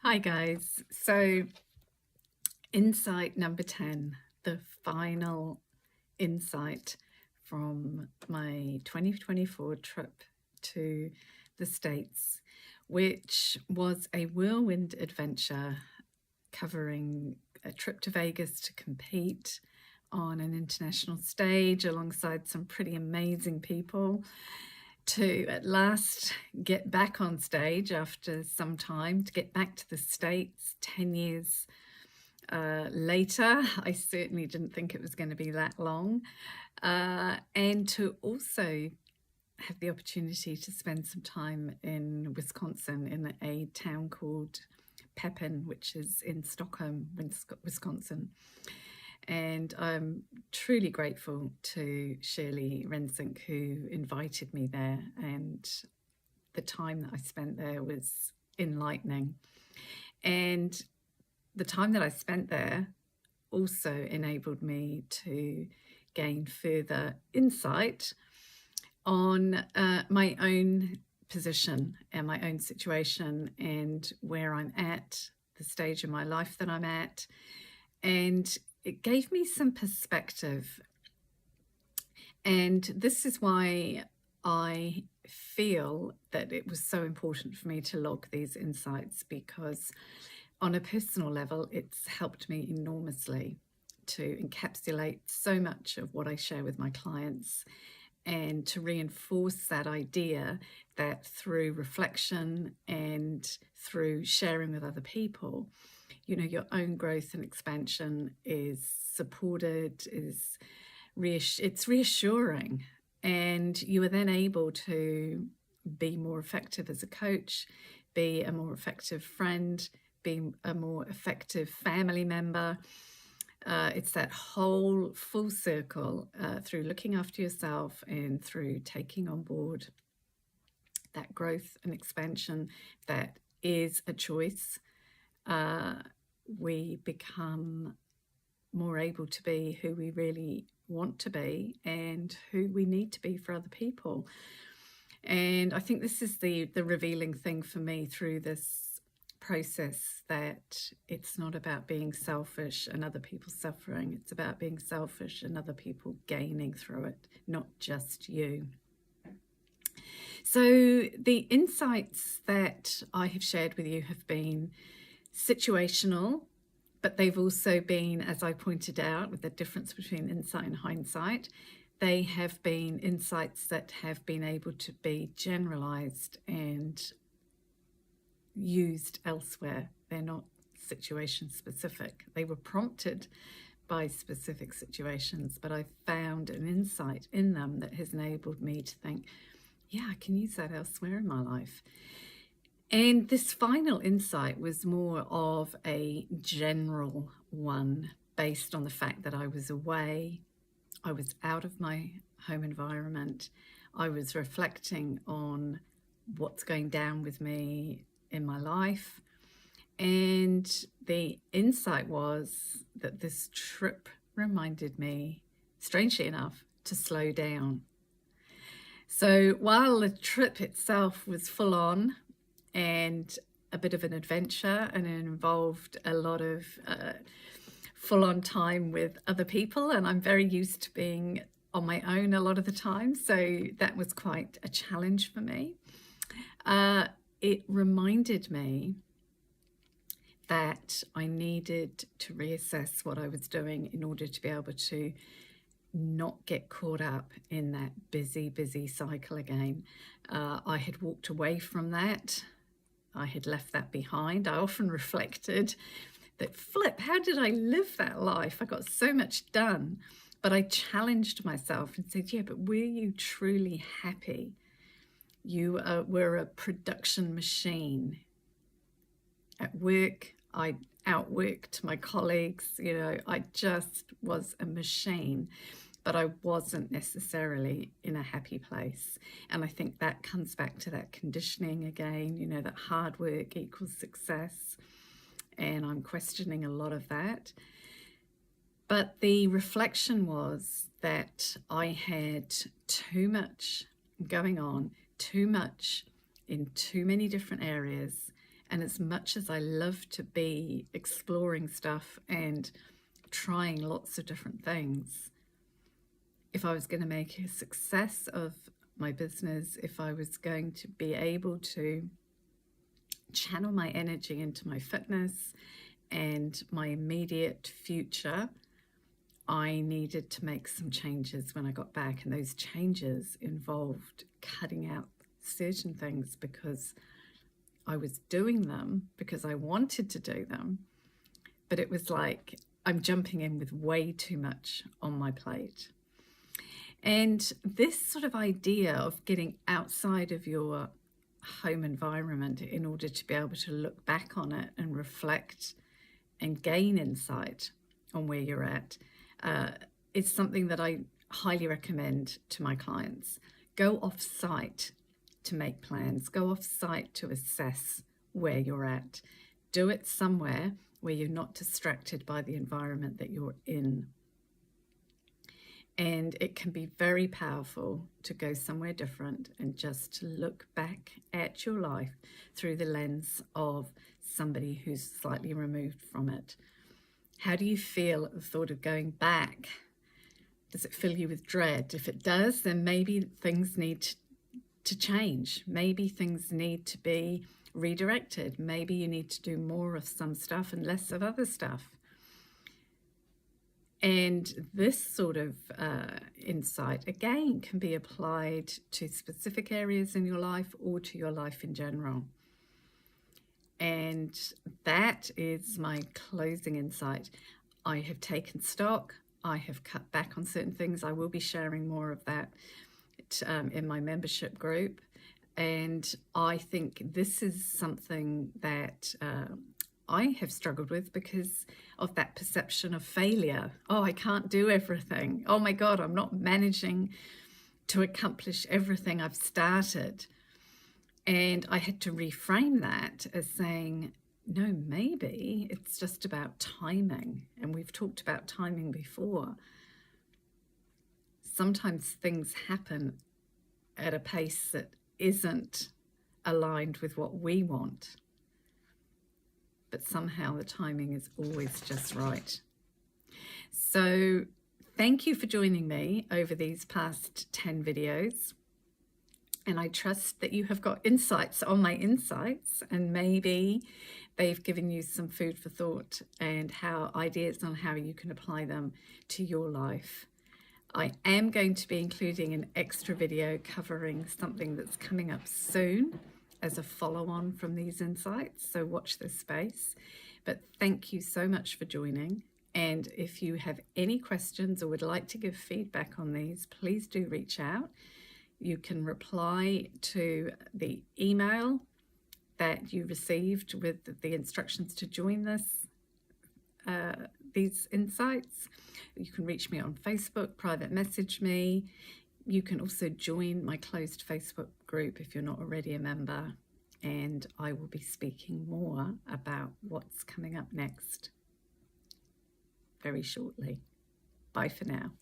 Hi guys. So insight number 10, the final insight from my 2024 trip to the States, which was a whirlwind adventure covering a trip to Vegas to compete on an international stage alongside some pretty amazing people, to at last get back on stage after some time, to get back to the States 10 years later. I certainly didn't think it was going to be that long. And to also have the opportunity to spend some time in Wisconsin, in a town called Pepin, which is in Stockholm, Wisconsin. And I'm truly grateful to Shirley Rensink, who invited me there, and the time that I spent there was enlightening. And the time that I spent there also enabled me to gain further insight on my own position and my own situation and where I'm at, the stage of my life that I'm at. And it gave me some perspective. And this is why I feel that it was so important for me to log these insights, because on a personal level, it's helped me enormously to encapsulate so much of what I share with my clients, and to reinforce that idea that through reflection and through sharing with other people, your own growth and expansion is supported, it's reassuring, and you are then able to be more effective as a coach, be a more effective friend, be a more effective family member. It's that whole full circle through looking after yourself and through taking on board that growth and expansion that is a choice. We become more able to be who we really want to be and who we need to be for other people. And I think this is the revealing thing for me through this process, that it's not about being selfish and other people suffering. It's about being selfish and other people gaining through it, not just you. So the insights that I have shared with you have been situational, but they've also been, as I pointed out, with the difference between insight and hindsight, they have been insights that have been able to be generalized and used elsewhere. They're not situation specific. They were prompted by specific situations, but I found an insight in them that has enabled me to think, yeah, I can use that elsewhere in my life. And this final insight was more of a general one, based on the fact that I was away, I was out of my home environment, I was reflecting on what's going down with me in my life. And the insight was that this trip reminded me, strangely enough, to slow down. So while the trip itself was full on and a bit of an adventure, and it involved a lot of full-on time with other people, and I'm very used to being on my own a lot of the time, so that was quite a challenge for me. It reminded me that I needed to reassess what I was doing in order to be able to not get caught up in that busy cycle again. I had walked away from that. I had left that behind. I often reflected that, flip, how did I live that life? I got so much done, but I challenged myself and said, yeah, but were you truly happy? You were a production machine. At work, I outworked my colleagues. I just was a machine, but I wasn't necessarily in a happy place. And I think that comes back to that conditioning again, that hard work equals success. And I'm questioning a lot of that. But the reflection was that I had too much going on, too much in too many different areas, And as much as I love to be exploring stuff and trying lots of different things, if I was going to make a success of my business, if I was going to be able to channel my energy into my fitness and my immediate future, I needed to make some changes when I got back. And those changes involved cutting out certain things because I was doing them because I wanted to do them, but it was like I'm jumping in with way too much on my plate. And this sort of idea of getting outside of your home environment in order to be able to look back on it and reflect and gain insight on where you're at is something that I highly recommend to my clients. Go off site to make plans, go off site to assess where you're at. Do it somewhere where you're not distracted by the environment that you're in. And it can be very powerful to go somewhere different and just to look back at your life through the lens of somebody who's slightly removed from it. How do you feel at the thought of going back? Does it fill you with dread? If it does, then maybe things need to change. Maybe things need to be redirected. Maybe you need to do more of some stuff and less of other stuff. And this sort of insight, again, can be applied to specific areas in your life or to your life in general. And that is my closing insight. I have taken stock. I have cut back on certain things. I will be sharing more of that in my membership group. And I think this is something that I have struggled with because of that perception of failure. Oh, I can't do everything. Oh my God, I'm not managing to accomplish everything I've started. And I had to reframe that as saying, no, maybe it's just about timing. And we've talked about timing before. Sometimes things happen at a pace that isn't aligned with what we want. But somehow the timing is always just right. So thank you for joining me over these past 10 videos. And I trust that you have got insights on my insights, and maybe they've given you some food for thought and ideas on how you can apply them to your life. I am going to be including an extra video covering something that's coming up soon as a follow-on from these insights, so watch this space. But thank you so much for joining, and if you have any questions or would like to give feedback on these, please do reach out. You can reply to the email that you received with the instructions to join these insights. You can reach me on Facebook, private message me. You can also join my closed Facebook group if you're not already a member, and I will be speaking more about what's coming up next very shortly. Bye for now.